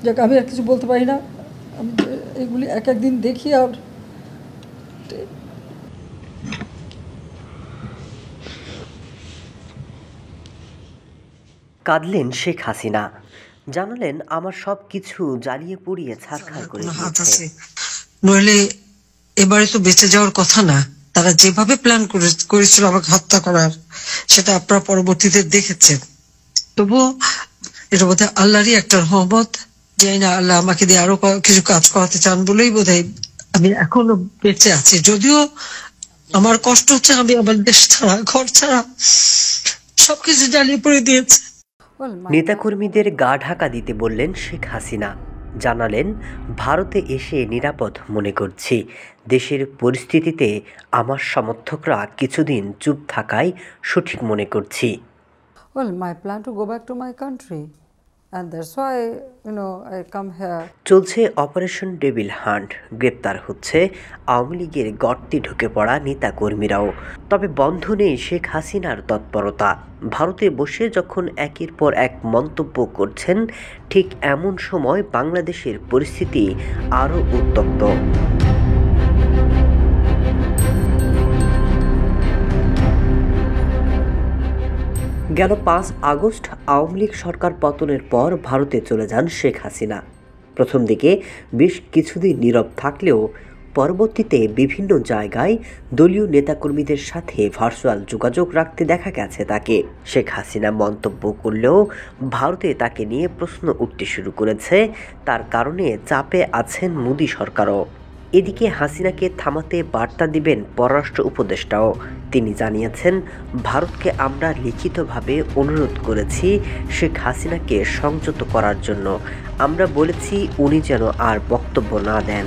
যাক, আমি আর কিছু বলতে পারি না। আমি এগুলি এক একদিন দেখি আর কাঁদলেন শেখ হাসিনা, জানালেন আমার সবকিছু জ্বালিয়ে পুড়িয়ে ছারখার করে দিয়েছে। নইলে এবারে তো বেঁচে যাওয়ার কথা না। তারা যেভাবে প্ল্যান করেছিল আমাকে হত্যা করার, সেটা আপনারা পরবর্তীতে দেখেছেন। তবুও এটা বোধহয় আল্লাহরই একটা রহমত, জানি না আল্লাহ আমাকে দিয়ে আরো কিছু কাজ করাতে চান বলেই বোধহয় আমি এখনো বেঁচে আছি। যদিও আমার কষ্ট হচ্ছে, আমি আমার দেশ ছাড়া, ঘর ছাড়া সবকিছু জ্বালিয়ে পড়ে দিয়েছে। নেতাকর্মীদের গা ঢাকা দিতে বললেন শেখ হাসিনা, জানালেন ভারতে এসে নিরাপদ মনে করছি। দেশের পরিস্থিতিতে আমার সমর্থকরা কিছুদিন চুপ থাকায় সঠিক মনে করছি। Well, my plan to go back to my country, and that's why, I come here. চলছে অপারেশন ডেভিল হান্ট। গ্রেপ্তার হচ্ছে আওয়ামী লীগের গর্তে ঢুকে পড়া নেতাকর্মীরাও। তবে বন্ধ নেই শেখ হাসিনার তৎপরতা। ভারতে বসে যখন একের পর এক মন্তব্য করছেন, ঠিক এমন সময় বাংলাদেশের পরিস্থিতি আরও উত্তপ্ত। গেল 5 আগস্ট আওয়ামী লীগ সরকার পতনের পর ভারতে চলে যান শেখ হাসিনা। প্রথম দিকে বেশ কিছুদিন নীরব থাকলেও পরবর্তীতে বিভিন্ন জায়গায় দলীয় নেতাকর্মীদের সাথে ভার্চুয়াল যোগাযোগ রাখতে দেখা গেছে তাকে। শেখ হাসিনা মন্তব্য করলেও ভারতে তাকে নিয়ে প্রশ্ন উঠতে শুরু করেছে। তার কারণে চাপে আছেন মোদি সরকারও। এদিকে হাসিনাকে থামাতে বার্তা দিবেন পররাষ্ট্র উপদেষ্টাও। তিনি জানিয়েছেন, ভারতকে আমরা লিখিতভাবে অনুরোধ করেছি শেখ হাসিনাকে সংযত করার জন্য। আমরা বলেছি উনি যেন আর বক্তব্য না দেন।